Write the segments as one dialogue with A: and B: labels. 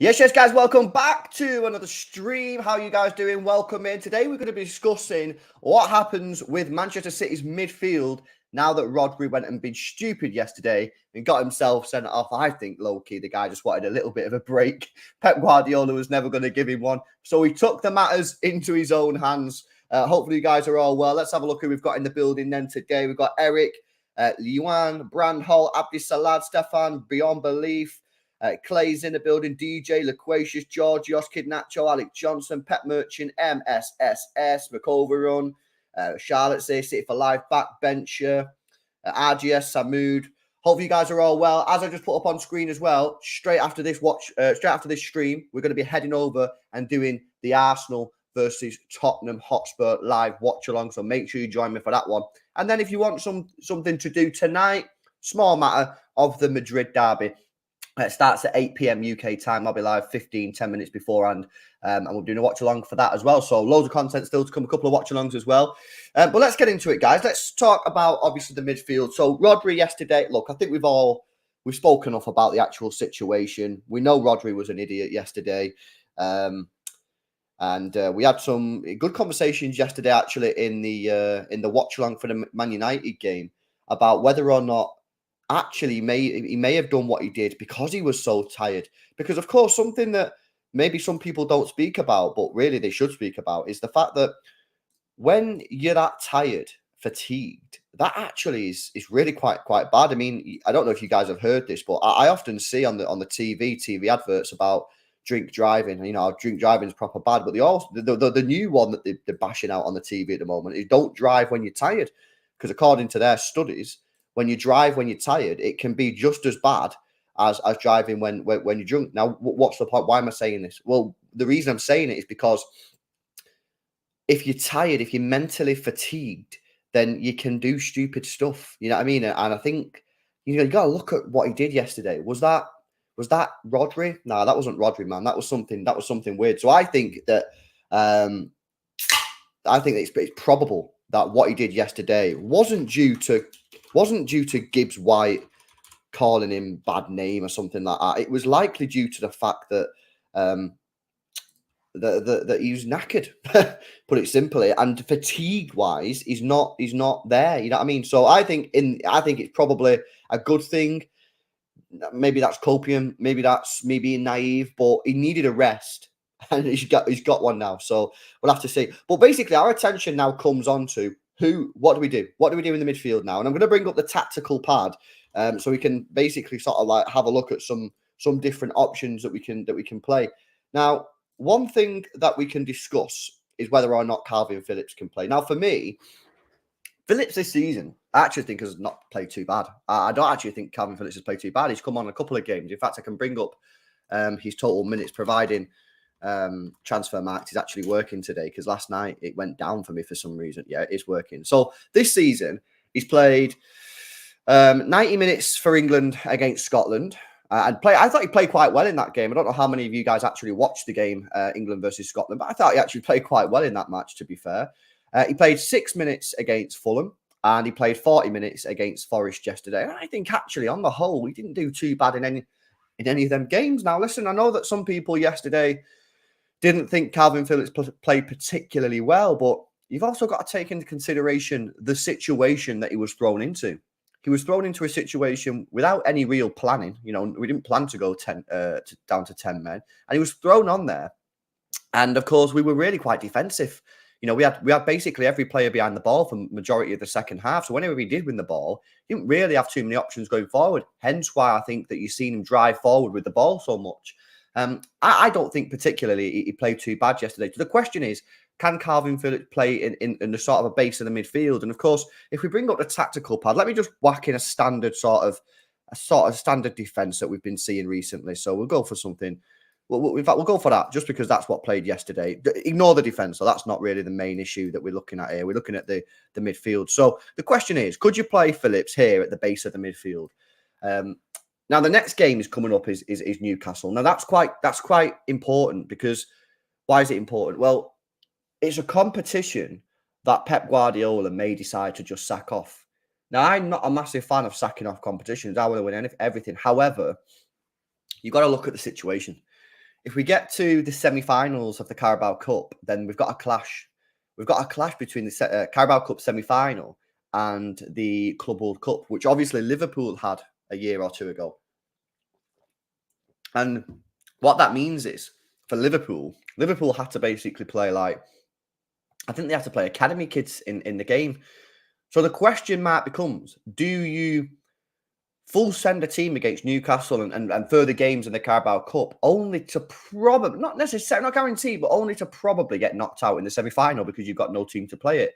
A: Yes, guys, welcome back to another stream. How are you guys doing? Welcome in. Today we're going to be discussing what happens with Manchester City's midfield now that Rodri went and been stupid yesterday and got himself sent off. I think, low-key, the guy just wanted a little bit of a break. Pep Guardiola was never going to give him one, so he took the matters into his own hands. Hopefully you guys are all well. Let's have a look who we've got in the building then today. We've got Eric, Luan, Brandhol, Abdisalad, Stefan, Beyond Belief, Clay's in the building, DJ, Loquacious, Georgios, Kid Nacho, Alex Johnson, Pet Merchant, MSSS, McOverrun, Charlotte says City for Life, Backbencher, RGS, Samud. Hope you guys are all well. As I just put up on screen as well, straight after this stream, we're going to be heading over and doing the Arsenal versus Tottenham Hotspur live watch along. So make sure you join me for that one. And then if you want something to do tonight, small matter of the Madrid derby. It starts at 8 p.m. UK time. I'll be live 10 minutes beforehand. And we're doing a watch along for that as well. So loads of content still to come, a couple of watch alongs as well. But let's get into it, guys. Let's talk about, obviously, the midfield. So Rodri yesterday, look, I think we've spoken enough about the actual situation. We know Rodri was an idiot yesterday. And we had some good conversations yesterday, actually, in the watch along for the Man United game about whether or not actually he may have done what he did because he was so tired. Because, of course, something that maybe some people don't speak about, but really they should speak about, is the fact that when you're that tired, fatigued, that actually is really quite bad. I mean, I don't know if you guys have heard this, but I often see on the TV adverts about drink driving. You know, drink driving is proper bad, but the new one that they're bashing out on the TV at the moment is don't drive when you're tired, because according to their studies, when you drive when you're tired, it can be just as bad as driving when you're drunk. Now, what's the point? Why am I saying this? Well, the reason I'm saying it is because if you're tired, if you're mentally fatigued, then you can do stupid stuff. You know what I mean? And I think you got to look at what he did yesterday. Was that Rodri? No, that wasn't Rodri, man. That was something weird. So I think that it's probable that what he did yesterday wasn't due to Gibbs White calling him bad name or something like that. It was likely due to the fact that that he was knackered, put it simply, and fatigue wise, he's not there. You know what I mean? So I think it's probably a good thing. Maybe that's copium, maybe that's me being naive, but he needed a rest, and he's got one now. So we'll have to see. But basically, our attention now comes on to what do we do? What do we do in the midfield now? And I'm going to bring up the tactical pad, so we can basically sort of like have a look at some different options that we can play. Now, one thing that we can discuss is whether or not Kalvin Phillips can play. Now, for me, Phillips this season, I actually think has not played too bad. I don't actually think Kalvin Phillips has played too bad. He's come on a couple of games. In fact, I can bring up his total minutes, providing transfer marks is actually working today, because last night it went down for me for some reason. Yeah, it is working. So this season, he's played 90 minutes for England against Scotland. I thought he played quite well in that game. I don't know how many of you guys actually watched the game, England versus Scotland, but I thought he actually played quite well in that match, to be fair. He played 6 minutes against Fulham, and he played 40 minutes against Forest yesterday. And I think actually, on the whole, he didn't do too bad in any of them games. Now, listen, I know that some people yesterday didn't think Kalvin Phillips played particularly well, but you've also got to take into consideration the situation that he was thrown into. He was thrown into a situation without any real planning. You know, we didn't plan to go down to 10 men, and he was thrown on there. And of course, we were really quite defensive. You know, we had basically every player behind the ball for the majority of the second half. So whenever we did win the ball, he didn't really have too many options going forward. Hence why I think that you've seen him drive forward with the ball so much. I don't think particularly he played too bad yesterday. So the question is, can Kalvin Phillips play in the sort of a base of the midfield? And of course, if we bring up the tactical pad, let me just whack in a standard standard defense that we've been seeing recently. So we'll go for something. In fact, we'll go for that just because that's what played yesterday. Ignore the defense. So that's not really the main issue that we're looking at here. We're looking at the midfield. So the question is, could you play Phillips here at the base of the midfield? Now, the next game is coming up is Newcastle. Now, that's quite important, because why is it important? Well, it's a competition that Pep Guardiola may decide to just sack off. Now, I'm not a massive fan of sacking off competitions. I want to win everything. However, you've got to look at the situation. if we get to the semi-finals of the Carabao Cup, then we've got a clash. We've got a clash between the Carabao Cup semi-final and the Club World Cup, which obviously Liverpool had a year or two ago. And what that means is, for Liverpool had to basically play I think they have to play academy kids in the game. So the question mark becomes, do you full send a team against Newcastle and further games in the Carabao Cup, only to probably, not necessarily, not guaranteed, but only to probably get knocked out in the semi-final because you've got no team to play it.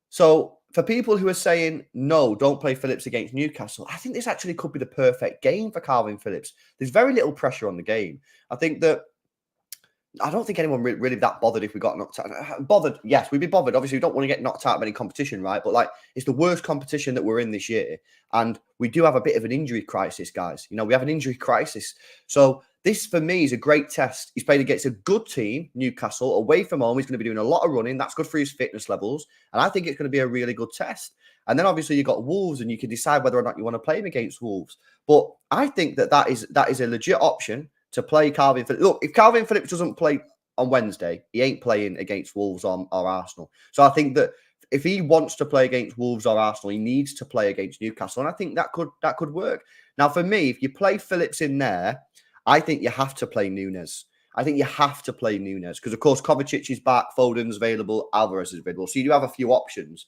A: So for people who are saying, no, don't play Phillips against Newcastle, I think this actually could be the perfect game for Kalvin Phillips. There's very little pressure on the game. I don't think anyone really that bothered if we got knocked out. Bothered, yes, we'd be bothered. Obviously, we don't want to get knocked out of any competition, right? But it's the worst competition that we're in this year. And we do have a bit of an injury crisis, guys. We have an injury crisis. So this, for me, is a great test. He's played against a good team, Newcastle, away from home. He's going to be doing a lot of running. That's good for his fitness levels. And I think it's going to be a really good test. And then, obviously, you've got Wolves, and you can decide whether or not you want to play him against Wolves. But I think that is a legit option to play Kalvin Phillips. Look, if Kalvin Phillips doesn't play on Wednesday, he ain't playing against Wolves or Arsenal. So I think that if he wants to play against Wolves or Arsenal, he needs to play against Newcastle. And I think that could work. Now, for me, if you play Phillips in there, I think you have to play Nunez. I think you have to play Nunez because, of course, Kovacic is back, Foden's available, Alvarez is available. So you do have a few options.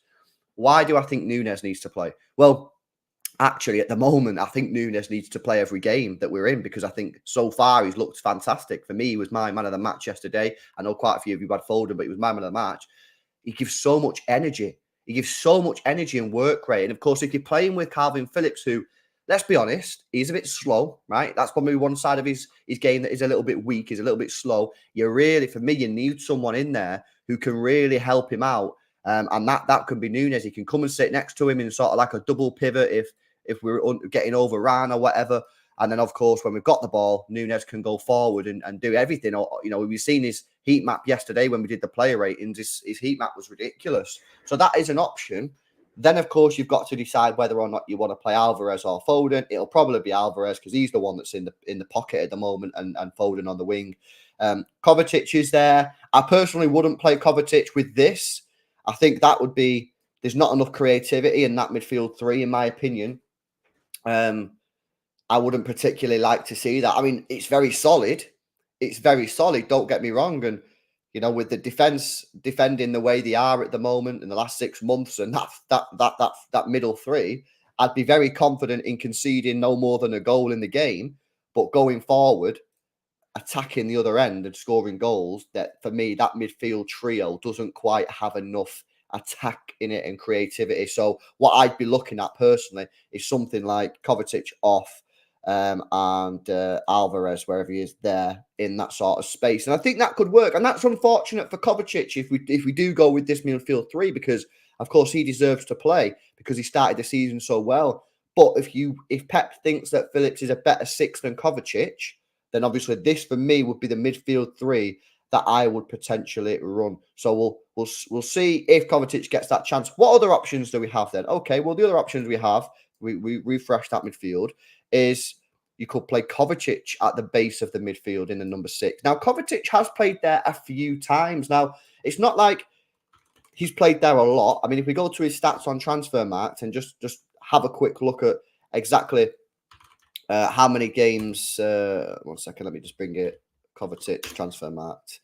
A: Why do I think Nunez needs to play? Well, actually, at the moment, I think Nunez needs to play every game that we're in because I think so far he's looked fantastic. For me, he was my man of the match yesterday. I know quite a few of you had Foden, but he was my man of the match. He gives so much energy. He gives so much energy and work rate. And of course, if you're playing with Kalvin Phillips, who, let's be honest, he's a bit slow, right? That's probably one side of his game that is a little bit weak, is a little bit slow. For me, you need someone in there who can really help him out. And that could be Nunez. He can come and sit next to him in sort of like a double pivot if we're getting overrun or whatever. And then, of course, when we've got the ball, Nunez can go forward and do everything. We've seen his heat map yesterday when we did the player ratings. His heat map was ridiculous. So that is an option. Then, of course, you've got to decide whether or not you want to play Alvarez or Foden. It'll probably be Alvarez because he's the one that's in the pocket at the moment and Foden on the wing. Kovacic is there. I personally wouldn't play Kovacic with this. I think that would be, there's not enough creativity in that midfield three, in my opinion. I wouldn't particularly like to see that. I mean, it's very solid. It's very solid. Don't get me wrong. And, with the defense defending the way they are at the moment in the last 6 months and that middle three, I'd be very confident in conceding no more than a goal in the game. But going forward, attacking the other end and scoring goals, that for me, that midfield trio doesn't quite have enough attack in it and creativity. So what I'd be looking at personally is something like Kovacic off and Alvarez, wherever he is there in that sort of space. And I think that could work. And that's unfortunate for Kovacic if we do go with this midfield three, because of course he deserves to play because he started the season so well. But if Pep thinks that Phillips is a better six than Kovacic, then obviously this for me would be the midfield three that I would potentially run. So we'll see if Kovacic gets that chance. What other options do we have then? Okay, well, the other options we have, we refresh that midfield, is you could play Kovacic at the base of the midfield in the number 6. Now, Kovacic has played there a few times. Now, it's not like he's played there a lot. I mean, if we go to his stats on Transfermarkt and just have a quick look at exactly how many games. 1 second, let me just bring it. Kovacic Transfermarkt.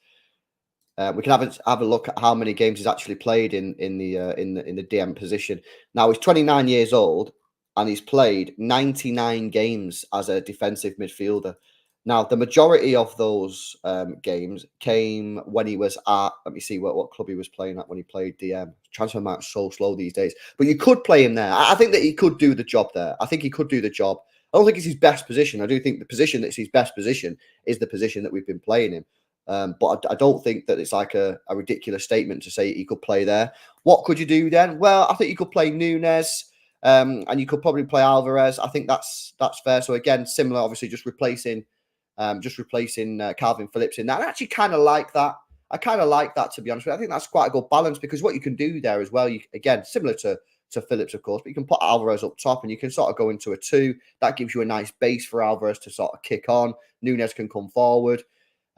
A: We can have a look at how many games he's actually played in the DM position. Now he's 29 years old and he's played 99 games as a defensive midfielder. Now the majority of those games came when he was at. Let me see what club he was playing at when he played DM. Transfermarkt's so slow these days, but you could play him there. I think that he could do the job there. I think he could do the job. I don't think it's his best position. I do think the position that's his best position is the position that we've been playing him. But I don't think that it's like a ridiculous statement to say he could play there. What could you do then? Well, I think you could play Nunez and you could probably play Alvarez. I think that's fair. So again, similar, obviously, just replacing Kalvin Phillips in that. I actually kind of like that. I kind of like that, to be honest with you. I think that's quite a good balance because what you can do there as well, again, similar to Phillips, of course, but you can put Alvarez up top and you can sort of go into a 2. That gives you a nice base for Alvarez to sort of kick on. Nunez can come forward.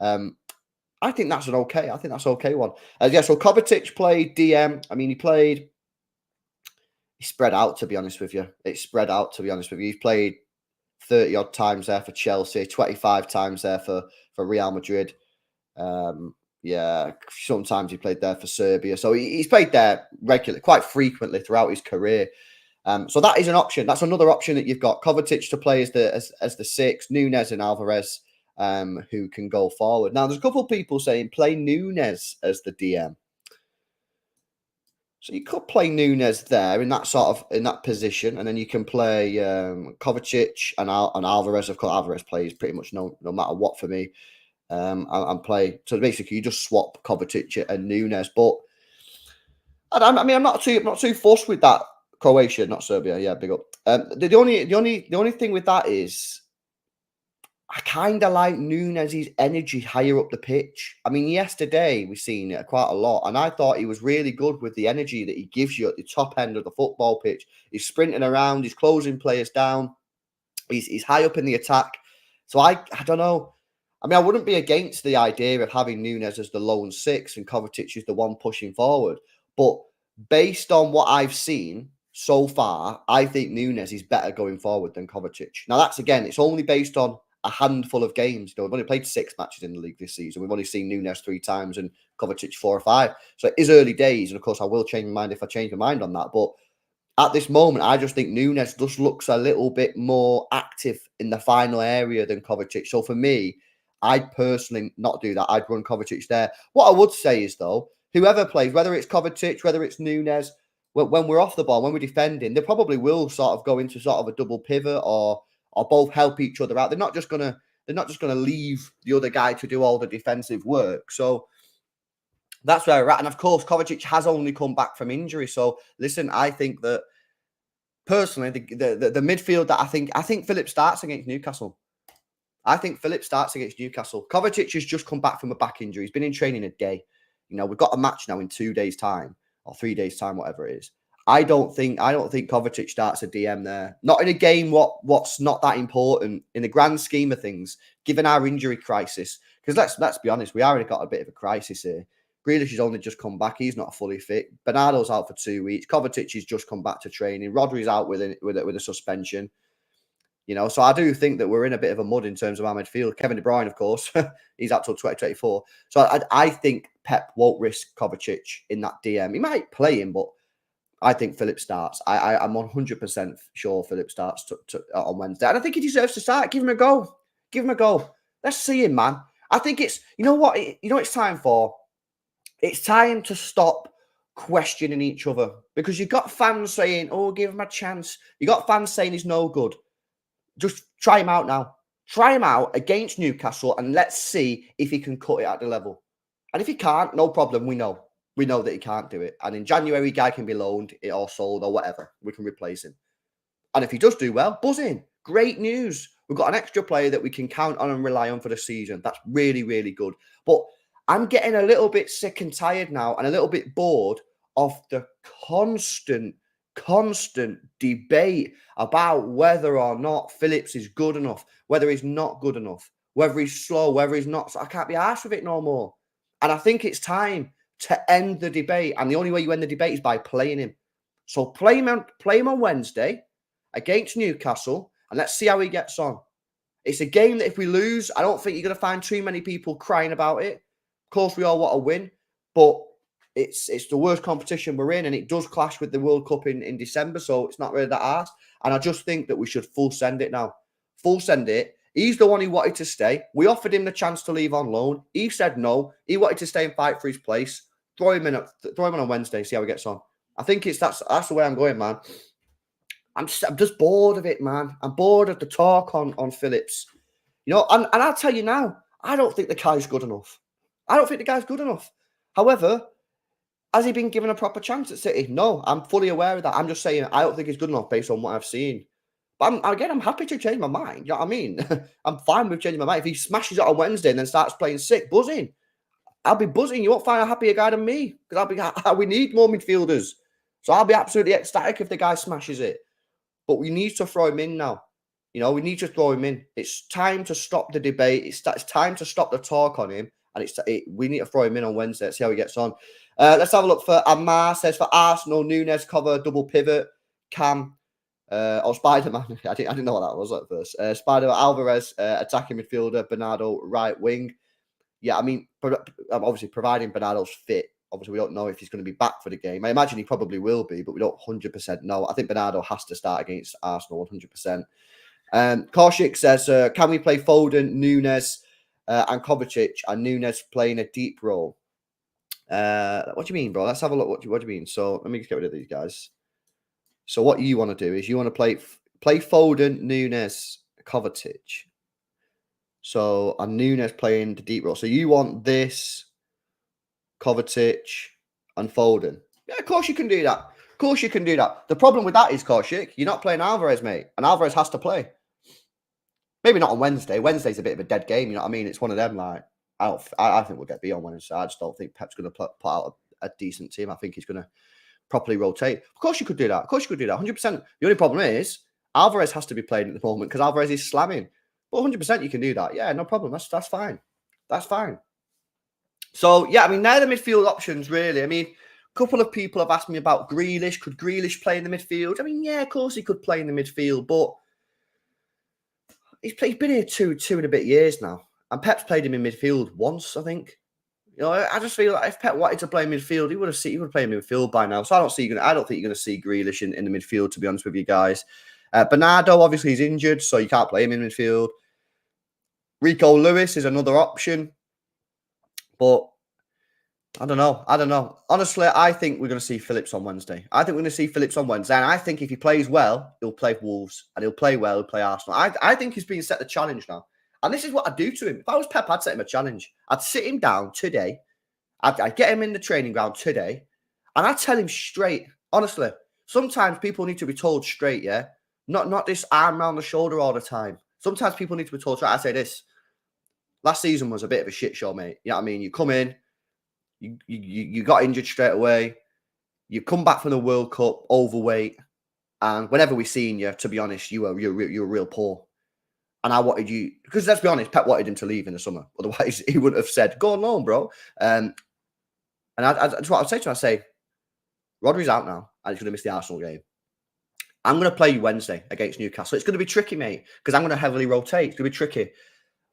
A: I think that's an okay. I think that's an okay one. Yeah, so Kovacic played DM. I mean, he spread out, to be honest with you. It's spread out, to be honest with you. He's played 30 odd times there for Chelsea, 25 times there for Real Madrid. Yeah, sometimes he played there for Serbia. So he's played there regularly, quite frequently throughout his career. So that is an option. That's another option that you've got. Kovacic to play as the 6, Nunez and Alvarez, who can go forward. Now, there's a couple of people saying play Nunez as the DM. So you could play Nunez there in that position, and then you can play Kovacic and Alvarez. Of course, Alvarez plays pretty much no matter what for me. And play. So basically, you just swap Kovacic and Nunez. But I mean, I'm not too fussed with that. Croatia, not Serbia. Yeah, big up. The only thing with that is, I kind of like Nunez's energy higher up the pitch. I mean, yesterday we've seen it quite a lot, and I thought he was really good with the energy that he gives you at the top end of the football pitch. He's sprinting around, he's closing players down, he's high up in the attack. So I don't know. I mean, I wouldn't be against the idea of having Nunez as the lone 6 and Kovacic is the one pushing forward. But based on what I've seen so far, I think Nunez is better going forward than Kovacic. Now, that's, again, it's only based on a handful of games. We've only played 6 matches in the league this season. We've only seen Nunez 3 times and Kovacic 4 or 5. So it is early days. And, of course, I will change my mind if I change my mind on that. But at this moment, I just think Nunez just looks a little bit more active in the final area than Kovacic. So for me, I'd personally not do that. I'd run Kovacic there. What I would say is, though, whoever plays, whether it's Kovacic, whether it's Nunez, when we're off the ball, when we're defending, they probably will sort of go into sort of a double pivot or both help each other out. They're not just gonna leave the other guy to do all the defensive work. So that's where we're at. And of course, Kovacic has only come back from injury. So listen, I think that personally, the midfield that I think Phillips starts against Newcastle. I think Phillips starts against Newcastle. Kovacic has just come back from a back injury. He's been in training a day. You know, we've got a match now in 2 days' time or 3 days' time, whatever it is. I don't think Kovacic starts a DM there. Not in a game what's not that important in the grand scheme of things, given our injury crisis. Because let's be honest, we already got a bit of a crisis here. Grealish has only just come back. He's not fully fit. Bernardo's out for 2 weeks. Kovacic has just come back to training. Rodri's out with a suspension. You know, so I do think that we're in a bit of a mud in terms of our midfield. Kevin De Bruyne, of course, he's out till 2024. So I think Pep won't risk Kovacic in that DM. He might play him, but I think Phillips starts. I'm 100% sure Phillips starts on Wednesday. And I think he deserves to start. Give him a go. Give him a go. Let's see him, man. I think it's, you know what it's time for? It's time to stop questioning each other. Because you've got fans saying, oh, give him a chance. You got fans saying he's no good. Just try him out now. Try him out against Newcastle and let's see if he can cut it at the level. And if he can't, no problem. We know that he can't do it. And in January, guy can be loaned or sold or whatever. We can replace him. And if he does do well, buzz in. Great news. We've got an extra player that we can count on and rely on for the season. That's really, really good. But I'm getting a little bit sick and tired now and a little bit bored of the constant debate about whether or not Phillips is good enough, whether he's not good enough, whether he's slow, whether he's not. So I can't be arsed with it no more. And I think it's time to end the debate. And the only way you end the debate is by playing him. So play him on Wednesday against Newcastle and let's see how he gets on. It's a game that if we lose, I don't think you're going to find too many people crying about it. Of course, we all want to win, but it's the worst competition we're in, and it does clash with the World Cup in December, so it's not really that hard. And I just think that we should full send it now. Full send it. He's the one who wanted to stay. We offered him the chance to leave on loan. He said no. He wanted to stay and fight for his place. Throw him in on Wednesday, see how he gets on. I think that's the way I'm going, man. I'm just bored of it, man. I'm bored of the talk on Phillips. You know, and I'll tell you now, I don't think the guy's good enough. However, has he been given a proper chance at City? No, I'm fully aware of that. I'm just saying I don't think he's good enough based on what I've seen. But I'm happy to change my mind. You know what I mean? I'm fine with changing my mind. If he smashes it on Wednesday and then starts playing sick, buzzing. I'll be buzzing. You won't find a happier guy than me. Because we need more midfielders. So I'll be absolutely ecstatic if the guy smashes it. But we need to throw him in now. You know, we need to throw him in. It's time to stop the debate. It's time to stop the talk on him. And we need to throw him in on Wednesday. Let's see how he gets on. Let's have a look for Amar. Says for Arsenal, Nunez cover, double pivot, Cam, Spider-Man. I didn't know what that was at first. Spider-Man, Alvarez, attacking midfielder, Bernardo, right wing. Yeah, I mean, obviously, providing Bernardo's fit. Obviously, we don't know if he's going to be back for the game. I imagine he probably will be, but we don't 100% know. I think Bernardo has to start against Arsenal 100%. Kovacic says, can we play Foden, Nunez, and Kovacic, and Nunez playing a deep role? What do you mean, bro? Let's have a look. What do you mean? So let me just get rid of these guys. So what you want to do is you want to play Foden, Nunez, Kovacic. So and Nunez playing the deep role. So you want this, Kovacic, and Foden. Yeah, of course you can do that. Of course you can do that. The problem with that is, Kovacic, you're not playing Alvarez, mate. And Alvarez has to play. Maybe not on Wednesday. Wednesday's a bit of a dead game, you know what I mean? It's one of them, like, I think we'll get B on Wednesday. I just don't think Pep's going to put out a decent team. I think he's going to properly rotate. Of course you could do that. Of course you could do that. 100%. The only problem is Alvarez has to be played at the moment because Alvarez is slamming. But 100% you can do that. Yeah, no problem. That's fine. That's fine. So, yeah, I mean, they're the midfield options, really. I mean, a couple of people have asked me about Grealish. Could Grealish play in the midfield? I mean, yeah, of course he could play in the midfield, but he's been here two and a bit years now. And Pep's played him in midfield once, I think. You know, I just feel like if Pep wanted to play midfield, he would have played in midfield by now. So I don't think you're going to see Grealish in the midfield, to be honest with you guys. Bernardo, obviously, he's injured, so you can't play him in midfield. Rico Lewis is another option. But I don't know. Honestly, I think we're going to see Phillips on Wednesday. And I think if he plays well, he'll play Wolves. And he'll play well, he'll play Arsenal. I think he's being set the challenge now. And this is what I'd do to him. If I was Pep, I'd set him a challenge. I'd sit him down today. I'd get him in the training ground today. And I'd tell him straight. Honestly, sometimes people need to be told straight, yeah? Not this arm around the shoulder all the time. Sometimes people need to be told straight. I say this. Last season was a bit of a shit show, mate. You know what I mean? You come in, you got injured straight away. You come back from the World Cup, overweight. And whenever we seen you, to be honest, you were real poor. And I wanted you, because let's be honest, Pep wanted him to leave in the summer. Otherwise, he wouldn't have said, go on loan, bro. And that's what I'd say to him. I'd say, Rodri's out now, and he's going to miss the Arsenal game. I'm going to play you Wednesday against Newcastle. It's going to be tricky, mate, because I'm going to heavily rotate. It's going to be tricky.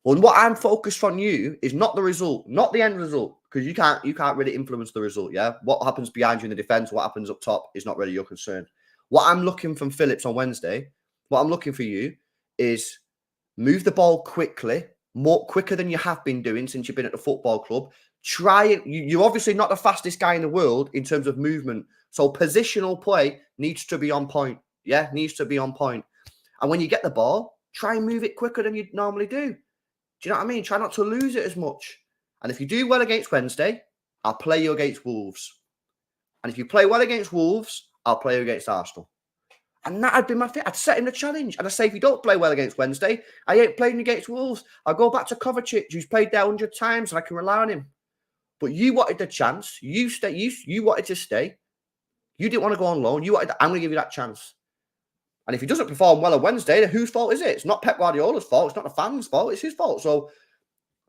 A: Well, what I'm focused on you is not the result, not the end result, because you can't really influence the result, yeah? What happens behind you in the defence, what happens up top is not really your concern. What I'm looking from Phillips on Wednesday, what I'm looking for you is move the ball quickly, quicker than you have been doing since you've been at the football club. Try it. You're obviously not the fastest guy in the world in terms of movement. So positional play needs to be on point. Yeah, needs to be on point. And when you get the ball, try and move it quicker than you normally do. Do you know what I mean? Try not to lose it as much. And if you do well against Wednesday, I'll play you against Wolves. And if you play well against Wolves, I'll play you against Arsenal. And that'd be my thing. I'd set him the challenge. And I say, if you don't play well against Wednesday, I ain't playing against Wolves. I'll go back to Kovacic, who's played there 100 times, and I can rely on him. But you wanted the chance. You wanted to stay. You didn't want to go on loan. I'm going to give you that chance. And if he doesn't perform well on Wednesday, then whose fault is it? It's not Pep Guardiola's fault. It's not the fans' fault. It's his fault. So,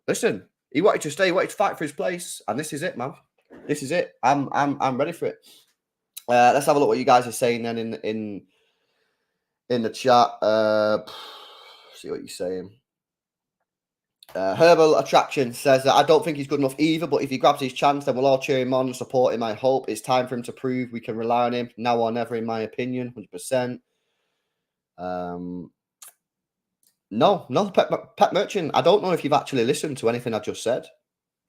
A: listen, he wanted to stay. He wanted to fight for his place. And this is it, man. This is it. I'm ready for it. Let's have a look what you guys are saying then in the chat. See what you're saying. Herbal Attraction says that I don't think he's good enough either, but if he grabs his chance, then we'll all cheer him on and support him. I hope it's time for him to prove we can rely on him now or never, in my opinion. 100%. No, Pep Merchant. I don't know if you've actually listened to anything I just said.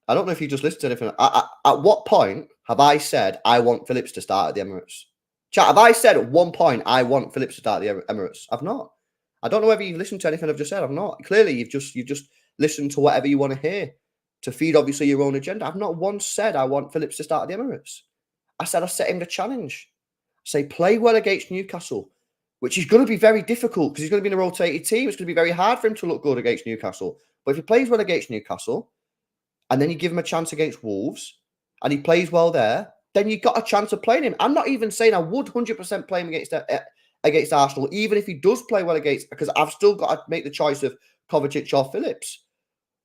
A: I don't know if you just listened to anything. At what point have I said I want Phillips to start at the Emirates? Chat, have I said at one point I want Phillips to start at the Emirates? I've not. I don't know whether you've listened to anything I've just said. I've not. Clearly, you've just listened to whatever you want to hear to feed, obviously, your own agenda. I've not once said I want Phillips to start at the Emirates. I said I set him the challenge. I say play well against Newcastle, which is going to be very difficult because he's going to be in a rotated team. It's going to be very hard for him to look good against Newcastle. But if he plays well against Newcastle, and then you give him a chance against Wolves, and he plays well there, then you've got a chance of playing him. I'm not even saying I would 100% play him against against Arsenal, even if he does play well against, because I've still got to make the choice of Kovacic or Phillips.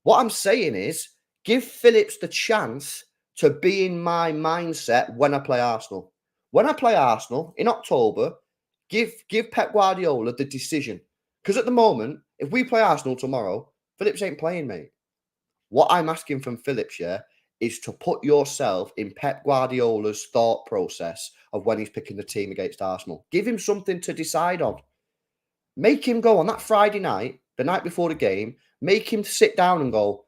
A: What I'm saying is, give Phillips the chance to be in my mindset when I play Arsenal. When I play Arsenal in October, give Pep Guardiola the decision. Because at the moment, if we play Arsenal tomorrow, Phillips ain't playing, mate. What I'm asking from Phillips, is to put yourself in Pep Guardiola's thought process of when he's picking the team against Arsenal. Give him something to decide on. Make him go on that Friday night, the night before the game, make him sit down and go,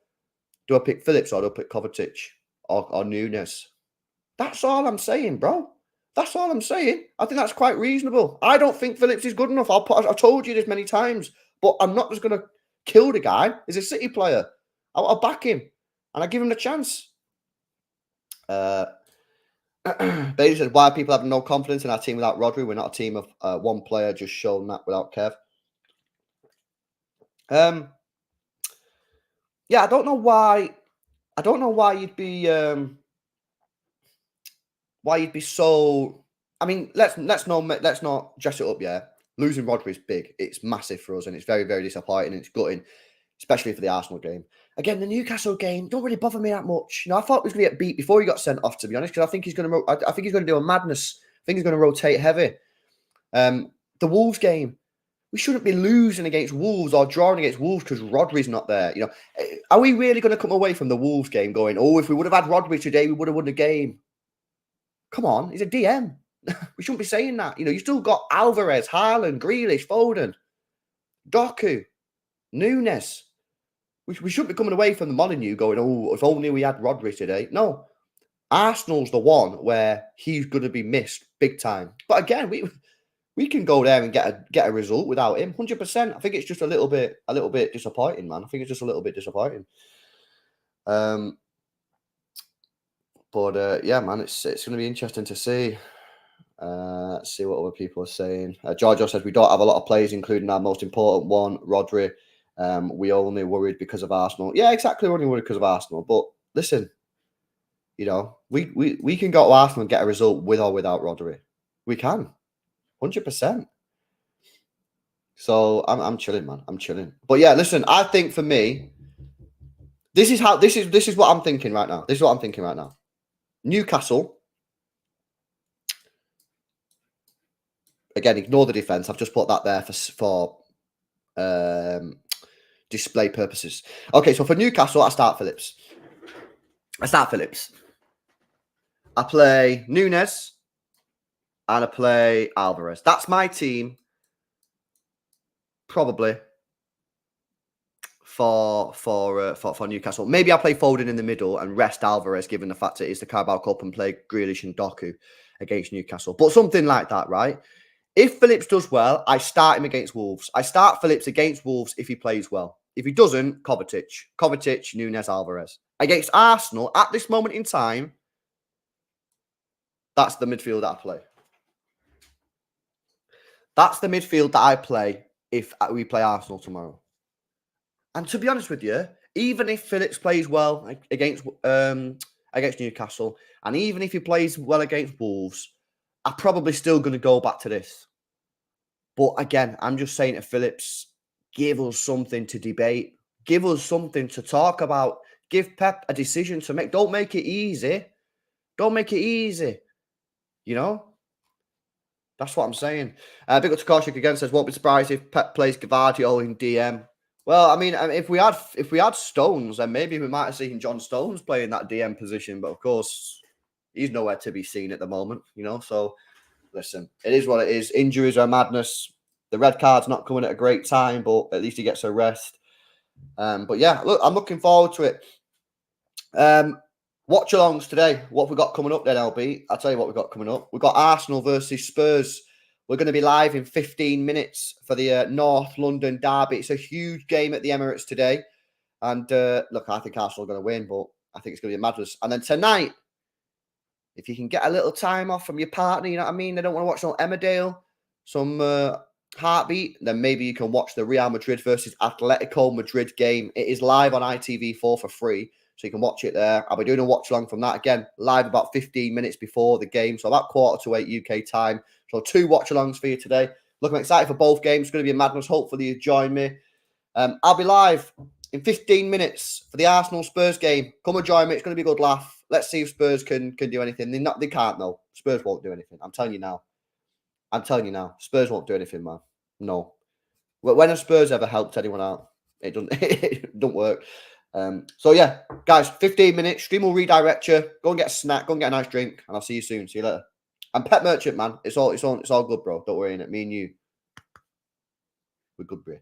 A: do I pick Phillips or do I pick Kovacic or Nunez? That's all I'm saying, bro. That's all I'm saying. I think that's quite reasonable. I don't think Phillips is good enough. I've told you this many times, but I'm not just going to kill the guy. He's a City player. I'll back him and I give him the chance. Bailey said, why people have no confidence in our team without Rodri? We're not a team of one player, just shown that without Kev. Yeah, I don't know why you'd be so. I mean, let's not dress it up. Yeah, losing Rodri is big. It's massive for us, and it's very, very disappointing. And it's gutting, especially for the Arsenal game. Again, the Newcastle game don't really bother me that much. You know, I thought he was going to get beat before he got sent off. To be honest, because I think he's going to do a madness. I think he's going to rotate heavy. The Wolves game, we shouldn't be losing against Wolves or drawing against Wolves because Rodri's not there. You know, are we really going to come away from the Wolves game going, oh, if we would have had Rodri today, we would have won the game? Come on, he's a DM. We shouldn't be saying that. You know, you still got Alvarez, Haaland, Grealish, Foden, Doku, Nunez. We shouldn't be coming away from the Molineux going, oh, if only we had Rodri today. No, Arsenal's the one where he's going to be missed big time. But again, we can go there and get a result without him, 100%. I think it's just a little bit disappointing, man. I think it's just a little bit disappointing. But yeah, man, it's going to be interesting to see. See what other people are saying. Giorgio says we don't have a lot of players, including our most important one, Rodri. We only worried because of Arsenal. Yeah, exactly. We're only worried because of Arsenal. But listen, you know, we can go to Arsenal and get a result with or without Rodri. We can, 100%. So I'm chilling, man. I'm chilling. But yeah, listen. I think for me, this is what I'm thinking right now. This is what I'm thinking right now. Newcastle. Again, ignore the defense. I've just put that there for display purposes. Okay, so for Newcastle, I start Phillips. I play Nunez and I play Alvarez. That's my team, probably for Newcastle. Maybe I'll play Foden in the middle and rest Alvarez, given the fact that it's the Carabao Cup, and play Grealish and Doku against Newcastle. But something like that, right? If Phillips does well, I start him against Wolves. I start Phillips against Wolves if he plays well. If he doesn't, Kovacic, Nunez, Alvarez. Against Arsenal, at this moment in time, that's the midfield that I play. That's the midfield that I play if we play Arsenal tomorrow. And to be honest with you, even if Phillips plays well against Newcastle, and even if he plays well against Wolves, I'm probably still going to go back to this. But again, I'm just saying to Phillips, give us something to debate. Give us something to talk about. Give Pep a decision to make. Don't make it easy. Don't make it easy. You know? That's what I'm saying. Big up to Kovacic again says, won't be surprised if Pep plays Gvardiol in DM. Well, I mean, if we had Stones, then maybe we might have seen John Stones playing that DM position. But of course, he's nowhere to be seen at the moment, you know. So, listen, it is what it is. Injuries are madness. The red card's not coming at a great time, but at least he gets a rest. But yeah, look, I'm looking forward to it. Watch alongs today. What have we got coming up then, LB? I'll tell you what we've got coming up. We've got Arsenal versus Spurs. We're going to be live in 15 minutes for the North London derby. It's a huge game at the Emirates today. And look, I think Arsenal are going to win, but I think it's going to be a madness. And then tonight, if you can get a little time off from your partner, you know what I mean? They don't want to watch no Emmerdale, some heartbeat, then maybe you can watch the Real Madrid versus Atletico Madrid game. It is live on ITV4 for free, so you can watch it there. I'll be doing a watch along from that again, live about 15 minutes before the game, so about 7:45 UK time. So 2 watch alongs for you today. Look, I'm excited for both games. It's going to be a madness. Hopefully you join me. I'll be live in 15 minutes for the Arsenal Spurs game. Come and join me. It's going to be a good laugh. Let's see if Spurs can do anything. They can't, though. Spurs won't do anything. I'm telling you now. Spurs won't do anything, man. No. When have Spurs ever helped anyone out? It doesn't. It don't work. So yeah, guys, 15 minutes. Stream will redirect you. Go and get a snack. Go and get a nice drink, and I'll see you soon. See you later. I'm Pet Merchant, man. It's all good, bro. Don't worry, innit? Me and you, we're good, bro.